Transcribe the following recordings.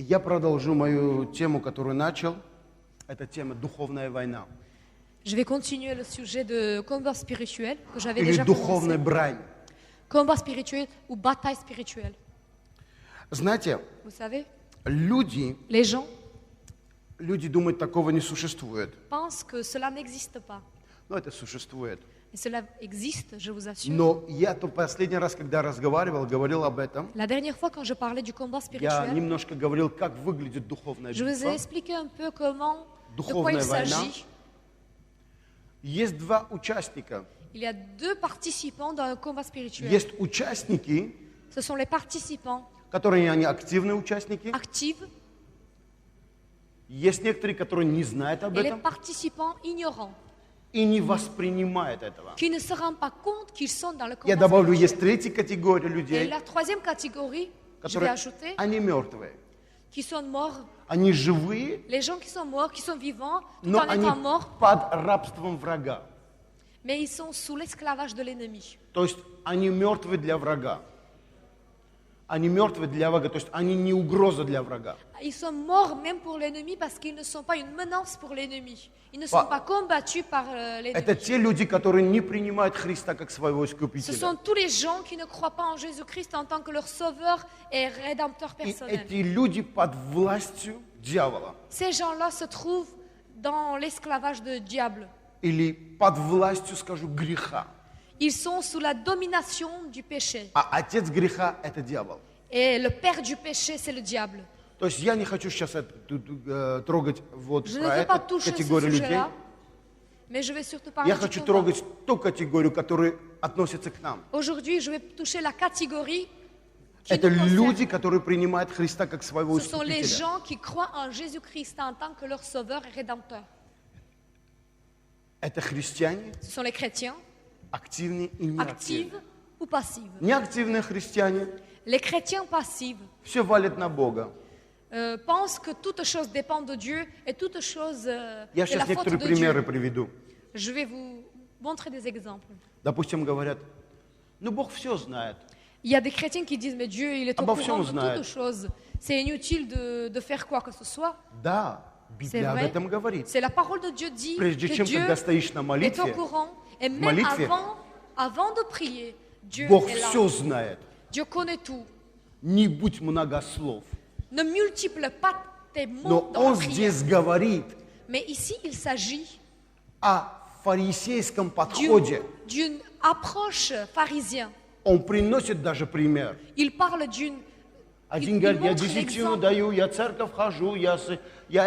Я продолжу мою тему, которую начал. Это тема «Духовная война» Je vais continuer le sujet de combat spirituel que j'avais или déjà «Духовная commencé. брань». Combat spirituel ou bataille spirituelle. Знаете, Vous savez, люди les gens думают, такого не существует. pensent que cela n'existe pas. Но это существует. Et cela existe, je vous assure. Но я то последний раз, когда разговаривал, говорил об этом, La dernière fois, quand je parlais du combat я spirituel, немножко говорил, как выглядит духовная je vous ai битва. expliqué un peu comment, de quoi Духовная il война. s'agit. Есть два участника. Il y a deux participants dans le combat spirituel. Есть участники, Ce sont les participants которые они активные участники. actifs Есть некоторые, которые не знают об et les этом participants ignorants, и не воспринимают этого. qui ne se rendent pas compte qu'ils sont dans le Я combat добавлю, spirituel. есть третья категория Et людей, la troisième catégorie, je vais которые ajouter, они мертвые. qui sont morts, Они живые, les gens qui sont morts, qui sont vivants, tout но en они étant morts, под рабством врага. mais ils sont sous l'esclavage de l'ennemi. То есть они мертвы для врага. Они мертвы для врага, то есть они не угроза для врага. Ils sont morts même pour l'ennemi parce qu'ils ne sont pas une menace pour l'ennemi. Ils ne sont pas combattus par Это l'ennemi. те люди, которые не принимают Христа как своего Ce искупителя. sont tous les gens qui ne croient pas en Jésus-Christ en tant que leur sauveur et rédempteur И personnel. эти люди под властью дьявола Ces gens-là se trouvent dans l'esclavage du diable. или под властью, скажу, греха. Ils sont sous la domination du péché. А отец греха – это дьявол. Et le père du péché, c'est le diable. То есть я не хочу сейчас трогать вот Je ne про veux pas эту toucher ce категорию людей. sujet-là, mais je vais surtout parler Я du хочу combat. трогать ту категорию, которая относится к нам. Aujourd'hui, je vais toucher la catégorie qui Это nous concerne. люди, которые принимают Христа как своего Ce sont les искупителя. gens qui croient en Jésus-Christ en tant que leur sauveur et rédempteur. Это христиане, Ce sont les chrétiens, активные и неактивные. actifs ou passifs. Неактивные христиане Les chrétiens passifs все валят на Бога. pensent que toute chose dépend de Dieu et toute chose Я est la сейчас faute некоторые de примеры Dieu. приведу. Je vais vous montrer des exemples. Допустим, говорят, ну Бог все знает. Il y a des chrétiens qui disent, mais Dieu, il est au Обо courant всем de знает. toutes choses. C'est inutile de faire quoi que ce soit. Да, C'est Библия об vrai. этом говорит. C'est la parole de Dieu dit Прежде que чем, Dieu когда стоишь на est au молитве, courant. Et même молитве, avant de prier, Dieu Бог est là. все знает. Dieu connaît tout. Не будь многослов. Ne multiplie pas tes mots Но dans la Он prière. здесь говорит Mais ici, il s'agit о фарисейском подходе. d'une approche pharisienne. Он приносит даже пример. Il parle d'une... Один il говорит, я montre десятину l'exemple. даю, я в церковь хожу, я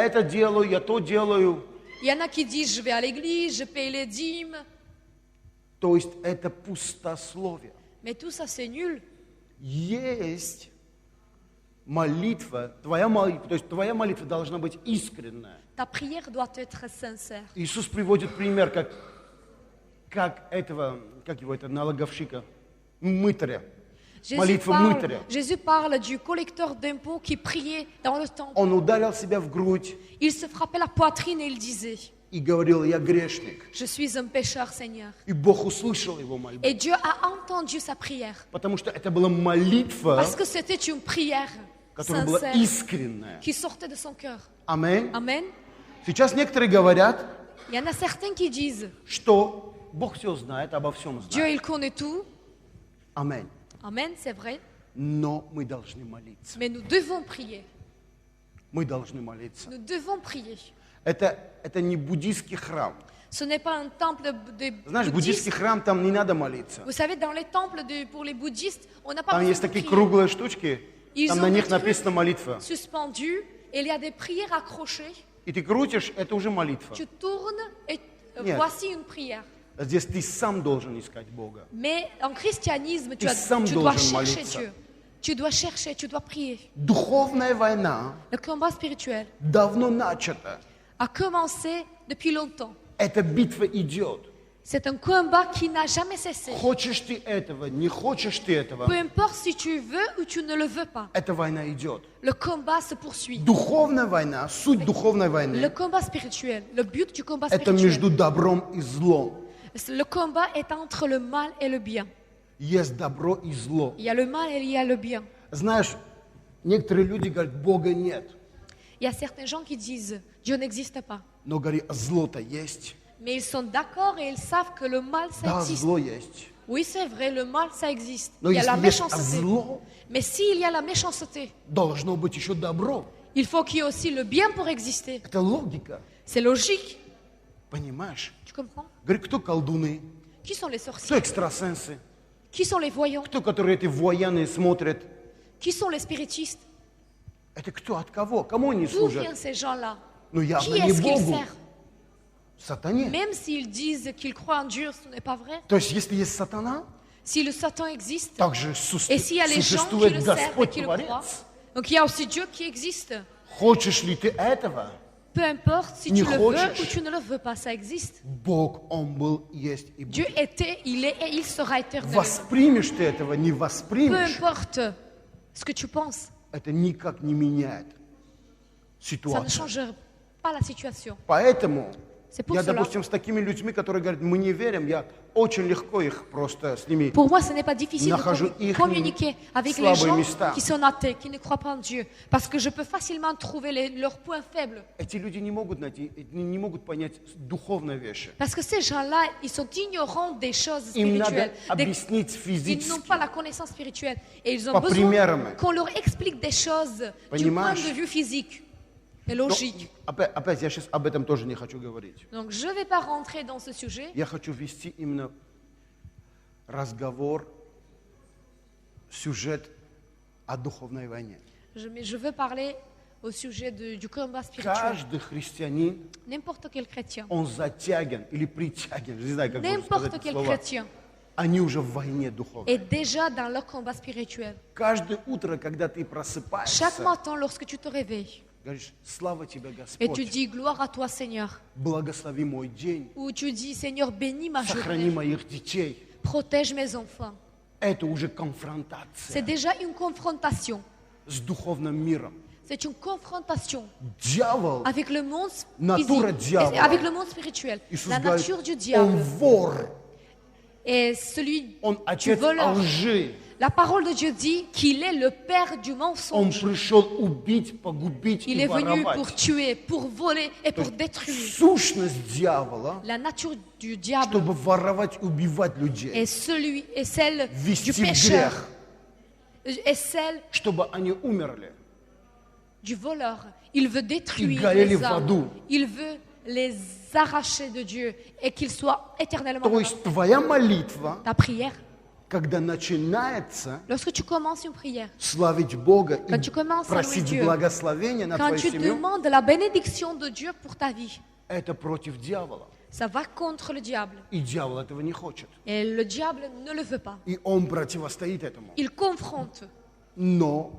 это делаю, я то делаю. Il y en a qui disent, je vais à l'église, je paye les dîmes. То есть это пустословие. Mais tout ça, c'est nul. Есть молитва, твоя молитва, то есть твоя молитва должна быть искренняя. Ta prière doit être sincère. Иисус приводит пример, как этого, как его, это налоговщика, мытаря. Молитва мытаря. Jésus parle du collecteur d'impôts qui priait dans le temple. Он ударил себя в грудь Il se frappait la poitrine et il disait, и говорил, я грешник. je suis un pécheur, Seigneur. И Бог услышал его мольбу. Et Dieu a entendu sa prière. Потому что это была молитва, Parce que c'était une prière которая была sincère искренняя. qui sortait de son cœur. Аминь. Amen. Сейчас некоторые говорят, Il y en a certains qui disent, что Бог все знает, обо всем Dieu, знает. il connaît tout. Аминь. Amen, c'est vrai. Но мы должны молиться. Mais nous devons prier. Мы должны молиться. Nous devons prier. Это не буддийский храм. Ce n'est pas un temple de Знаешь, буддийский bouddhistes. храм, там не надо молиться. Vous savez, dans les temples pour les bouddhistes, on n'a pas Там besoin есть de такие prier. круглые штучки, Ils там ont на des них trucs написано молитва. suspendus et il y a des prières accrochées. И ты крутишь, это уже молитва. Tu tournes et Нет. voici une prière. Здесь ты сам должен искать Бога. Mais en christianisme, Ты сам tu dois должен chercher молиться. Dieu. Tu dois chercher, tu dois prier. Духовная война Le combat spirituel давно начата. a commencé depuis longtemps. Эта битва идет. C'est un combat qui n'a jamais cessé. Хочешь ты этого, не хочешь ты этого, Peu importe si tu veux ou tu ne le veux pas, эта война идет. le combat se poursuit. Духовная война, суть духовной Le войны, combat spirituel, le but du combat это spirituel, между добром и злом. le combat est entre le mal et le bien. Есть добро и зло. Il y a le mal et il y a le bien. Знаешь, Некоторые люди говорят, Бога нет. Il y a certains gens qui disent Dieu n'existe pas. Но говори, зло-то есть. Mais ils sont d'accord et ils savent que le mal, ça Да, existe. зло есть. Oui, c'est vrai, le mal, ça existe. Но Il y a la если есть méchanceté. зло, Mais s'il y a la méchanceté, должно быть еще добро. il faut qu'il y ait aussi le bien pour exister. Это логика. C'est logique. Понимаешь? Tu comprends? Говори, кто колдуны, Qui sont les кто sorciers? экстрасенсы, Qui sont les voyants? кто, которые эти военные смотрят. Qui sont les spiritistes? Это кто, от кого? Кому они D'où служат? viennent ces gens-là? Ну Qui явно не est-ce qu'ils Богу, servent? сатане. Même s'ils disent qu'ils croient en Dieu, ce n'est pas vrai. То есть, если есть сатана, Si le Satan existe, также et s'il y a les gens qui существует le servent et Господь qui le croient, Творец. donc il y a aussi Dieu qui existe. Хочешь ли ты этого? Peu importe si Не tu le veux хочешь. ou tu ne le veux pas, ça existe. Бог, Он был, есть и Dieu будет. était, il est et il sera éternel. Воспримешь ты этого, не Peu воспримешь, importe ce que tu penses, это никак не меняет ça ne ситуацию. change pas la situation. Поэтому C'est pour я, cela. допустим, с такими людьми, которые говорят, мы не верим, я очень легко их просто с ними Pour moi, ce n'est pas difficile нахожу de их communiquer avec les слабые gens места. qui sont athées, qui ne croient pas en Dieu. Parce que je peux facilement trouver leurs points faibles. Эти люди не могут найти, не могут понять духовные вещи. Parce que ces gens-là, ils sont ignorants des choses Им надо spirituelles. объяснить Ils n'ont физически. pas la connaissance spirituelle. Et ils ont По besoin примерам. qu'on leur explique des choses du point Понимаешь? de vue physique et Но logique. опять я сейчас об этом тоже не хочу говорить. Donc je ne vais pas rentrer dans ce sujet. Я хочу вести именно разговор, сюжет о духовной войне. Mais je veux parler au sujet du combat spirituel. Каждый христианин, N'importe quel chrétien, он затяган или притяган, не знаю, как можно сказать n'importe эти quel слова. chrétien Они уже в войне духовной. est déjà dans leur combat spirituel. Каждое утро, когда ты Chaque просыпаешься, matin, lorsque tu te réveilles говоришь, слава тебе, et tu Господь, dis gloire à toi, Seigneur, благослови мой день, ou tu dis Seigneur, bénis ma сохрани journée, моих детей. protège mes enfants. Это уже C'est конфронтация déjà une confrontation. с духовным миром. C'est une confrontation Дьявол, avec le monde Natura physique, diavola. et avec le monde spirituel. Иисус La говорит, nature du он diable вор, est celui он du отец voleur. лжи. La parole de Dieu dit qu'il est le père du Он mensonge. пришел убить, погубить Il и est venu pour воровать. tuer, pour voler et pour détruire. Сущность дьявола, La nature du diable чтобы воровать, убивать людей, est celui et celle du ввести в pécheur грех, et celle чтобы они умерли. du voleur. Il veut détruire горели les в âmes. аду. Il veut les arracher de Dieu et qu'ils soient éternellement То dans есть твоя молитва, ta prière. когда начинается Lorsque tu commences une prière, славить Бога Quand и tu commences à просить louer Dieu, благословения на quand твою tu семью, demandes la bénédiction de Dieu pour ta vie, это против дьявола. ça va contre le diable. И дьявол этого не хочет. Et le diable ne le veut pas. И он противостоит этому. Il confronte. Но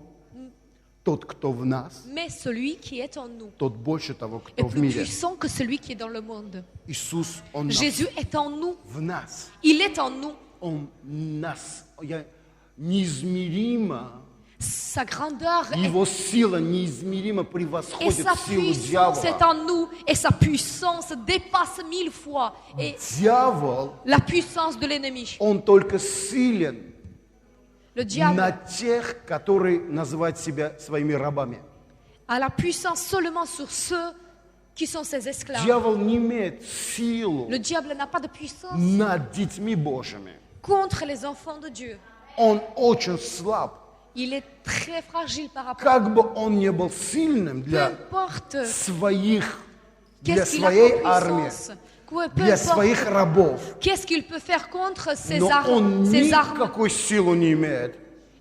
тот, кто в нас, Mais celui qui est en nous тот больше того, est кто в plus мире. puissant que celui qui est dans le monde. Иисус, Он Jésus est en nous. в нас. Il est en nous. Он нас. Неизмеримо. Sa grandeur Его сила неизмеримо et превосходит sa силу puissance est дьявола. en nous. Et sa puissance dépasse 1000 fois. Et Дьявол, la puissance de l'ennemi. он только силен Le diable на тех, которые называют себя своими рабами. a la puissance seulement sur ceux qui sont ses esclaves. Дьявол не имеет силу Le diable n'a pas de puissance над детьми Божьими. contre les enfants de Dieu. Он очень слаб. Il est très fragile par rapport Как бы он не был сильным peu для importe своих, для qu'est-ce qu'il a своей comme армии, puissance, peu для importe своих рабов, qu'est-ce qu'il peut faire contre ses но он armes, никакой силы не имеет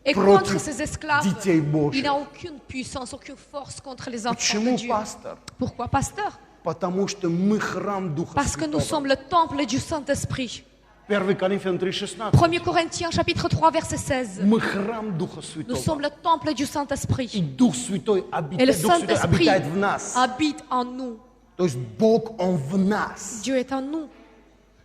et contre против ses esclaves. детей Il Божьих. n'a aucune puissance, aucune force contre les enfants de Почему, Dieu. пастор? Pourquoi, pasteur? Потому что мы храм Духа Parce que nous sommes Святого. le temple du Saint-Esprit. 1 Коринфянам 3,16. 1 Corinthiens chapitre 3 verset 16. Мы храм Духа Nous sommes Святого. le temple du И Saint-Esprit. Дух Святой Et le обитает, Дух Святой Saint-Esprit обитает в нас. habite en nous. То есть Бог, Он в нас. Dieu est en nous.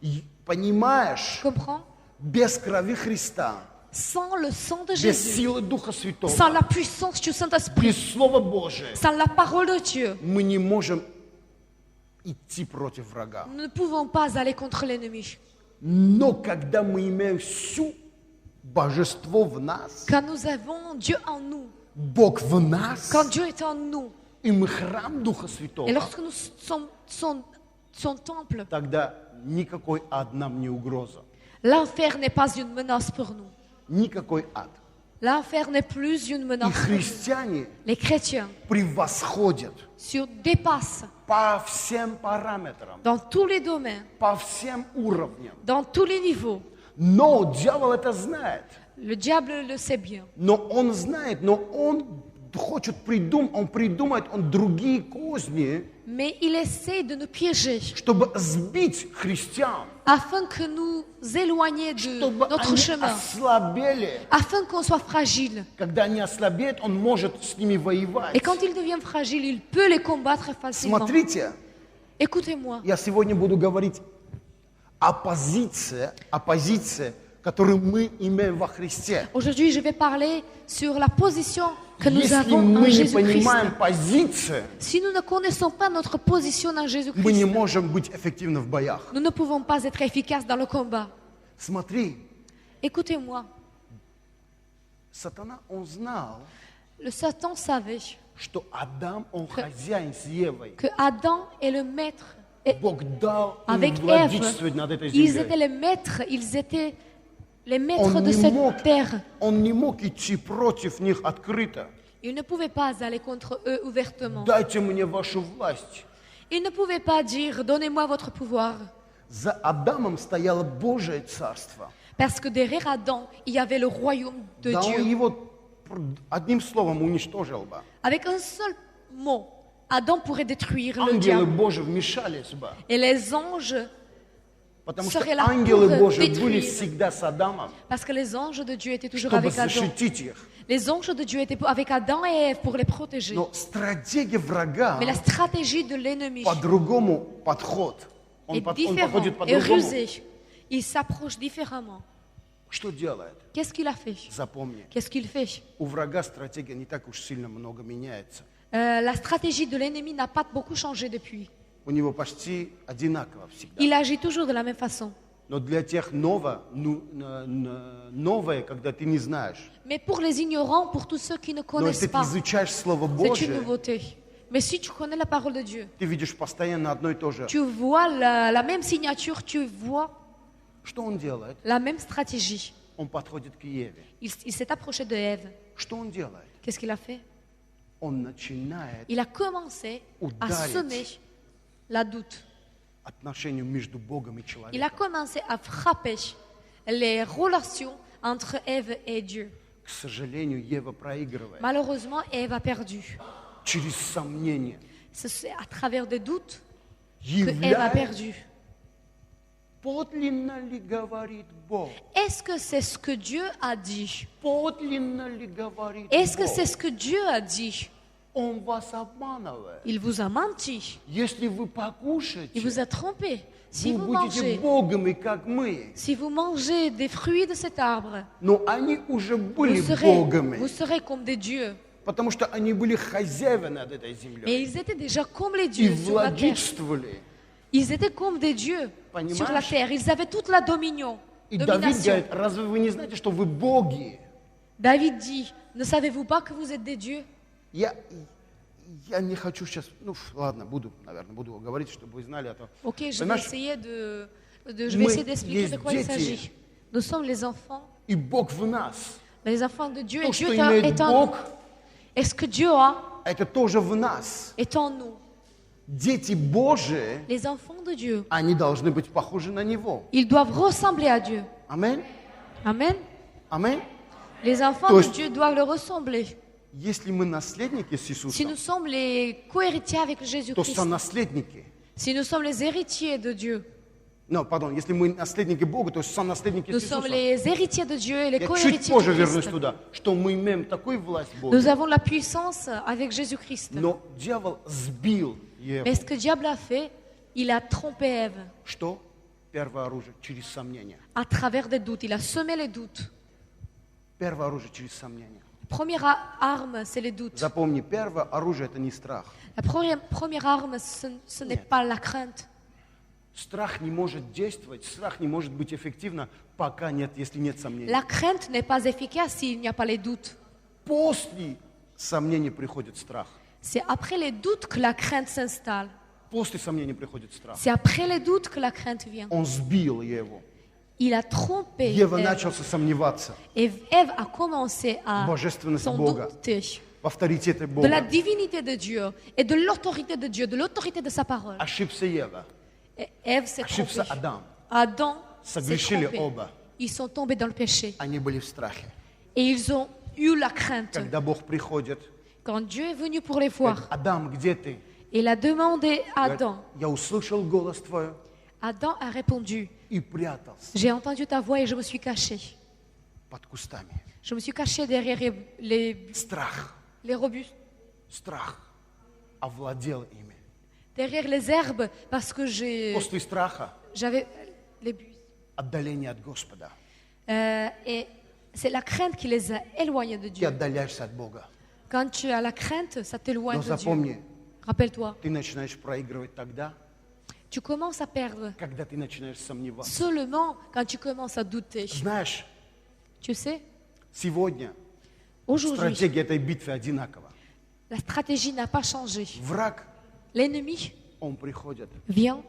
И понимаешь, Comprends? без крови Христа, Sans le sang de без Jésus, силы Духа Святого, sans la puissance du Saint-Esprit, без Слова Божия, sans la parole de Dieu, мы не можем идти против врага. nous ne pouvons pas aller contre l'ennemi. Но когда мы имеем всю божество в нас, Quand nous avons Dieu en nous, Бог в нас, quand Dieu est en nous, и мы храм Духа Святого, et lorsque nous sommes son temple, тогда никакой ад нам не угроза. l'enfer n'est pas une menace pour nous. Никакой ад. L'enfer n'est plus une И menace. христиане Les chrétiens превосходят dépassent по всем параметрам, dans tous les domaines, по всем уровням. dans tous les niveaux. Но дьявол это знает. Le diable le sait bien. Но он знает, но он хочет он придумает другие козни, Mais il essaie de nous piéger чтобы сбить христиан, afin que nous éloignions de чтобы notre они chemin, ослабели. afin qu'on soit fragile. Когда они ослабеют, он может с ними воевать. Et quand ils deviennent fragiles, il peut les combattre facilement. Смотрите, Écoutez-moi. я сегодня буду говорить о позиции, которую мы имеем во Христе. Aujourd'hui, je vais parler sur la position que nous Если avons en мы не Jésus-Christ. понимаем позицию, Si nous ne connaissons pas notre position en мы не Jésus-Christ, можем быть эффективны в боях. nous ne pouvons pas être efficaces dans le combat. Смотри, Écoutez-moi, сатана, он знал, le Satan savait что Адам, он хозяин с Евой. que Adam est le maître. Et Бог дал им avec Ève, владычествовать над этой ils étaient землей. ils étaient les maîtres Он de не мог, cette terre. он не мог идти против них открыто. Ils ne pouvaient pas aller contre eux ouvertement. Дайте мне вашу власть. Ils ne pouvaient pas dire, donnez-moi votre pouvoir. За Адамом стояло Божие царство. Parce que derrière Adam, il y avait le royaume de Да он Dieu. его одним словом уничтожил бы. Avec un seul mot, Adam pourrait détruire le Ангелы diable. Божьи вмешались бы. Et les anges, Потому что serait là ангелы pour Божьи détruire. были всегда с Адамом, parce que les anges de Dieu étaient toujours чтобы avec Adam. защитить их. Les anges de Dieu étaient avec Adam et Ève pour les protéger. Но стратегия врага Mais la stratégie de l'ennemi по-другому подход. est Он différente подходит et по-другому. rusée. Il s'approche différemment. Что делает? Qu'est-ce qu'il a fait? Запомни, Qu'est-ce qu'il fait? у врага стратегия не так уж сильно много меняется. La stratégie de l'ennemi n'a pas beaucoup changé depuis. У него почти одинаково всегда. Il agit toujours de la même façon. Но для тех новое, когда ты не знаешь. Mais pour les ignorants, pour tous ceux qui ne Но connaissent если ты pas, изучаешь Слово c'est une Божие, nouveauté. Mais si tu connais la parole de Dieu, ты видишь постоянно одно и то же. tu vois la même signature, tu vois Что он делает? la même stratégie. Он подходит к Еве. Il s'est approché de Ève. Что он делает? Qu'est-ce qu'il a fait? Он начинает Il a commencé à semer la doute. отношению между Богом и человеком. Il a commencé à frapper les relations entre Ève et Dieu. К сожалению, Ева проигрывает. Malheureusement, Ève a perdu. Через сомнение. C'est à travers des doutes que Ève a perdu. Подлинно ли говорит Бог? Est-ce que c'est ce que Dieu a dit? Подлинно ли говорит Est-ce que Бог? c'est ce que Dieu a dit? Он вас обманывает. Il vous a menti. Если вы Il покушаете, vous a trompé. Si вы vous будете mangez, Богами, как мы. si vous mangez des fruits de cet arbre, Но они уже были vous Богами, serez comme des dieux. потому что они были хозяевами над этой землей. Mais ils étaient déjà comme les И dieux sur la terre. владычествовали. Ils étaient comme des dieux Понимаешь? sur la terre. Ils avaient toute la domination. И Давид Domination. говорит, разве вы не знаете, что вы боги? David dit, ne savez-vous pas que vous êtes des dieux? Я не хочу сейчас, ладно, наверное, буду говорить, чтобы вы знали это. Ok, je vais Понимаешь, essayer je vais essayer d'expliquer de quoi il есть дети. s'agit. Nous sommes les enfants, И Бог в нас. les enfants de Dieu, et То, Dieu что est имеет en nous. Бог, Est-ce que Dieu a, это тоже в нас. est en nous? Дети Божии, Les enfants de Dieu, они должны быть похожи на Него. ils doivent ressembler à Dieu. Аминь? Amen. Аминь? Les enfants То de есть- Dieu doivent le ressembler. Если мы наследники с Si Иисусом, nous sommes les co-héritiers avec то Jésus-Christ, сонаследники. si nous sommes les héritiers de Dieu, Если мы наследники Бога, то сонаследники nous с sommes Иисусом. les héritiers de Dieu et les Я чуть co-héritiers позже de вернусь Christ. туда, что мы имеем такую власть Nous Бога. avons la puissance avec Jésus-Christ. Но дьявол сбил Еву. Mais ce que diable a fait, il a trompé Ève Что? Первое оружие через сомнение. à travers des doutes. Il a semé les doutes. Первое оружие через сомнение. Première arme, c'est les doutes. Запомни, первое оружие это не страх. La première arme, ce n'est pas la crainte. Страх не может действовать, страх не может быть эффективно, если нет сомнений. La crainte n'est pas efficace s'il n'y a pas les doutes. После сомнений приходит страх. C'est après les doutes que la crainte s'installe. После сомнений приходит страх. C'est après les doutes que la crainte vient. Он сбил Еву. Il a trompé Ева Ève. начал сомневаться Et Ève a commencé à в божественности s'en Бога, douter в авторитете de la Бога. divinité de Dieu et de l'autorité de Dieu, de l'autorité de sa parole. Ошибся Ева, Et Ève s'est trompée. ошибся Адам. Adam s'est Согрешили trompé. оба. Ils sont tombés dans le péché. Они были в страхе. Et ils ont eu la crainte. Когда Бог приходит, Quand Dieu est venu pour les voir, говорит, Адам, где ты? il a demandé à Говорит, Adam. я услышал голос твой Adam a répondu, и прятался j'ai entendu ta voix et je me suis caché. под кустами. Je me suis caché derrière Страх, les robustes, страх овладел ими. derrière les herbes, parce que После страха j'avais les buis. отдаление от Господа. Et c'est la crainte qui les a éloignés de Ты Dieu. отдаляешься от Бога. Quand tu as la crainte, ça t'éloigne Но de Dieu. запомни, Rappelle-toi, ты начинаешь проигрывать тогда, tu commences à perdre когда ты начинаешь сомневаться. seulement quand tu commences à douter. Знаешь, Tu sais, сегодня aujourd'hui, стратегия этой битвы одинакова. la stratégie n'a pas changé. Враг, L'ennemi он приходит, vient,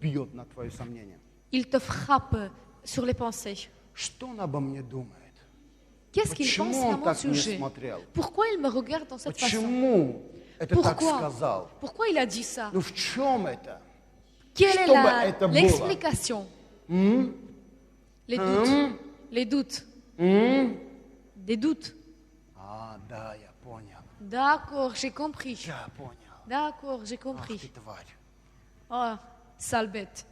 бьет на твое сомнение. il te frappe sur les pensées. Что он обо мне думает? Qu'est-ce qu'il pense Почему à он mon так не sujet? смотрел? Pourquoi il me regarde dans cette façon? Почему это так Pourquoi? сказал? Pourquoi il a dit ça? Ну в чем это? Quelle est Чтобы это было? l'explication? Les doutes. Les doutes. Des doutes. А, да, я понял. D'accord, j'ai compris. Я понял. D'accord, j'ai Ах compris. ты тварь. Oh, sale bête.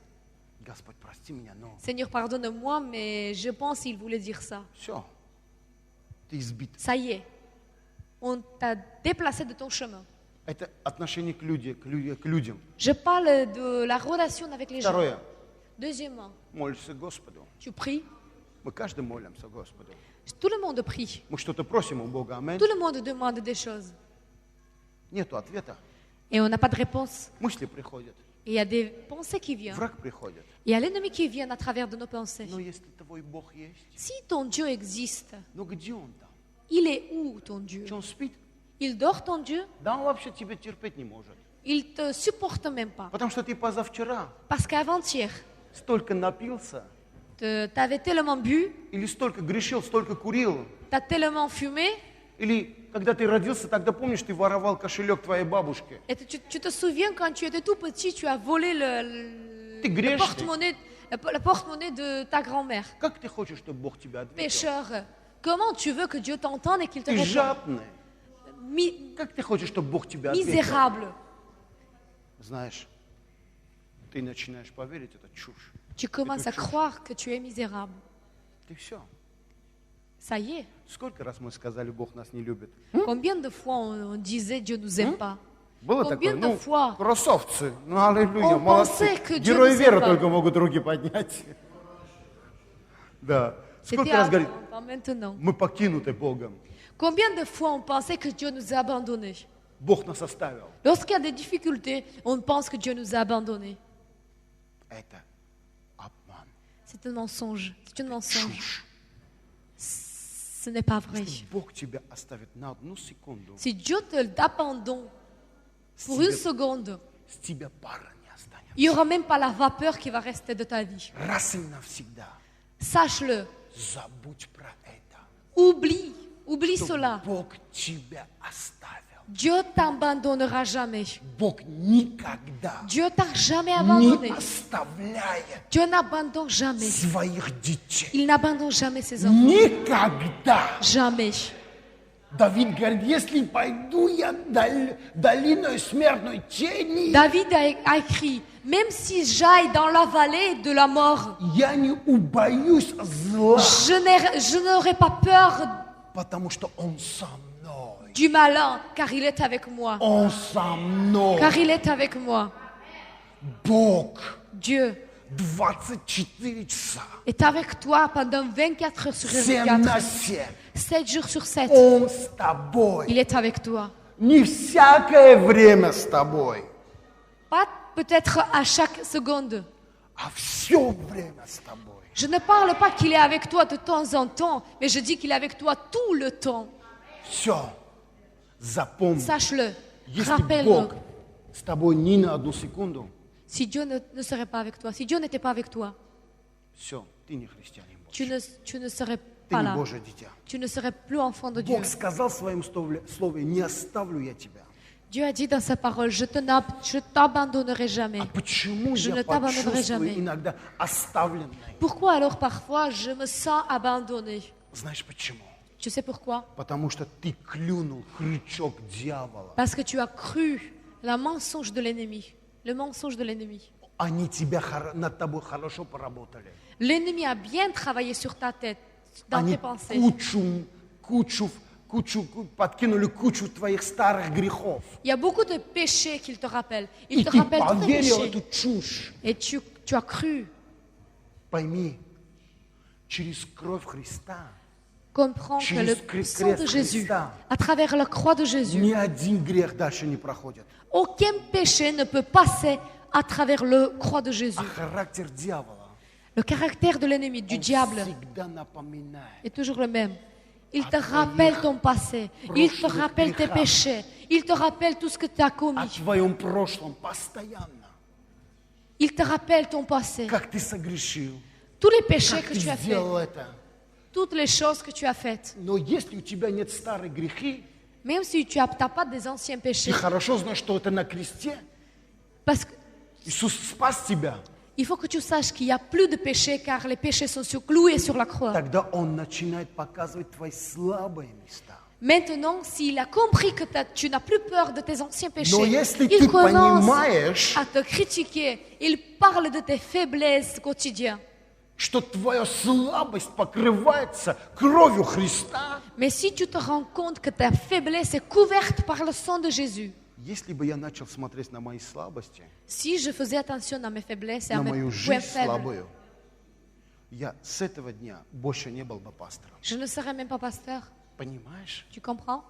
Господь, прости меня, но Seigneur, pardonne-moi, mais je pense qu'il voulait dire ça. все. Ты избит. Ça y est. On t'a déplacé de ton chemin. Это отношение к людям. Je parle de la relation avec les gens. Второе. Deuxièmement, Молишься Господу. tu pries. Мы каждый молимся Господу. Tout le monde prie. Мы что-то просим у Бога, аминь. Tout le monde demande des choses. Нету ответа. Et on n'a pas de réponse. Мысли приходят. Et il y a des pensées qui viennent. Враг приходит. Il y a l'ennemi qui vient à travers de nos pensées. Но если твой Бог есть, Si ton Dieu existe, ну где Он там? il est où ton Dieu? Что Он спит? Il dort ton Dieu? Да Он вообще тебя терпеть не может. Il te supporte même pas. Потому что ты позавчера Parce qu'avant-hier, столько напился, t'avais tellement bu, или столько грешил, столько курил, t'as tellement fumé, или когда ты родился, тогда помнишь, ты воровал кошелек твоей бабушки. et tu te souviens quand tu étais tout petit, tu as volé Ты le грешный. porte-monnaie, le porte-monnaie de ta grand-mère. Как ты хочешь, чтобы Бог тебя ответил? Pécheur, comment tu veux que Dieu t'entende et qu'il te Ты réponde? жадный. Как ты хочешь, чтобы Бог тебя ответил? Misérable. Знаешь, ты начинаешь поверить, это чушь. Tu commences à croire que tu es misérable. Ты все. Ça y est. Сколько раз мы сказали, Бог нас не любит? Combien de fois on disait Dieu nous aime pas? Было Combien такое? de fois Красавцы, ну, аллилуйя, on молодцы. pensait que Dieu Герои nous веры aime pas. только могут руки поднять. Да. Сколько C'était раз avant, говорит, pas maintenant. мы покинуты Богом. Combien de fois on pensait que Dieu nous a abandonnés? Бог нас оставил. Lorsqu'il y a des difficultés, on pense que Dieu nous a abandonnés. Это обман. C'est un mensonge. C'est un mensonge. Чушь. Ce n'est pas vrai. Если Бог тебя оставит на одну секунду, Si Dieu t'abandonne pour une seconde, с тебя пара не останется. il n'y aura même pas la vapeur qui va rester de ta vie. Раз и навсегда Sache-le. забудь про это. Oublie Что cela. Бог тебя оставил. Dieu t'abandonnera jamais. Бог никогда Dieu t'a jamais не abandonné. оставляет Dieu n'abandonne jamais. своих детей. Il n'abandonne jamais ses enfants. Никогда. Jamais. Давид говорит, если пойду я долиной смертной тени, David a écrit, même si j'aille dans la vallée de la mort, я не убоюсь зла, je n'aurai pas peur потому что Он со мной. du malin, car il est avec moi. Он со мной. Car il est avec moi. Бог Dieu 24 часа, est avec toi pendant 24 heures sur 7 на 24. 7. 7 jours sur 7. Он с тобой. Il est avec toi. Не всякое время с тобой, Pas peut-être à chaque seconde. а все время с тобой. Je ne parle pas qu'il est avec toi de temps en temps, mais je dis qu'il est avec toi tout le temps. Все. запомни, Sache-le, если rappelle-le. Бог с тобой ни на одну секунду, Si Dieu ne serait pas avec toi, si Dieu n'était pas avec toi, все, ты не христианин tu больше. ne serais Ты pas не là. Божье дитя. Tu ne serais plus enfant de Dieu. Бог сказал в своем слове, не оставлю я тебя. Dieu a dit dans sa parole, je t'abandonnerai jamais. А почему Je я ne t'abandonnerai jamais. почувствую иногда оставленной? Pourquoi alors parfois je me sens abandonnée? Знаешь почему? Tu sais pourquoi? Потому что ты клюнул крючок дьявола. Parce que tu as cru le mensonge de l'ennemi. Le mensonge de l'ennemi. Они над тобой хорошо поработали. L'ennemi a bien travaillé sur ta tête, dans Они tes pensées. подкинули кучу твоих старых грехов. Il y a beaucoup de péchés qu'il te rappelle. И Il te ты rappelle tous tes поверил в péchés. эту чушь. Et tu as cru. Пойми, через кровь Христа Comprends que Через le крест sang de Jésus, Христа. à travers la croix de Jésus, ни один грех дальше не проходит. aucun péché ne peut passer à travers la croix de Jésus. А характер дьявола, Le caractère de l'ennemi, du он diable, всегда напоминает. est toujours le même. Il te rappelle ton passé. Il te rappelle tes péchés. Il te rappelle tout ce que tu as О commis. твоем прошлом постоянно. Il te rappelle ton passé. Как ты согрешил, Tous les péchés как que ты tu as fait. сделал это. Toutes les choses que tu as faites. Но если у тебя нет старых грехи, Même si tu n'as pas des anciens ты péchés. хорошо знаешь, что это на кресте. Parce qu'il Иисус спас тебя. faut que tu saches qu'il n'y a plus de péchés car les péchés sont cloués sur la croix. Тогда Он начинает показывать твои слабые места. Maintenant, s'il a compris que tu n'as plus peur de tes anciens péchés, Но если il ты commence понимаешь, à te critiquer. Il parle de tes faiblesses quotidiennes. что твоя слабость покрывается кровью Христа, Mais si tu te rends compte que ta faiblesse est couverte par le sang de Jésus, если бы я начал смотреть на мои слабости, si je faisais attention à mes faiblesses et à на mes мою points жизнь faibles, слабую, я с этого дня больше не был бы пастором. je ne serais même pas pasteur. Понимаешь? Tu comprends?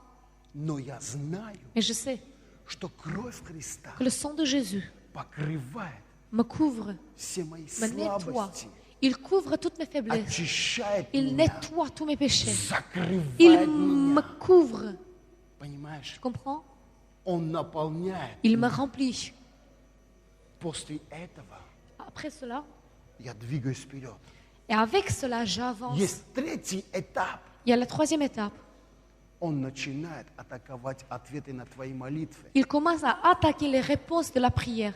Но я знаю, Mais je sais что кровь Христа que le sang de Jésus покрывает me couvre, все мои me nettoie. слабости, Il couvre toutes mes faiblesses. очищает Il меня, nettoie tous mes péchés. закрывает Il me меня. couvre. Понимаешь? Tu comprends? Он наполняет. Il me remplit. После этого Après cela, я двигаюсь вперед. et avec cela, j'avance. Есть третий этап. Il y a la troisième étape. Он начинает атаковать ответы на твои молитвы. Il commence à attaquer les réponses de la prière.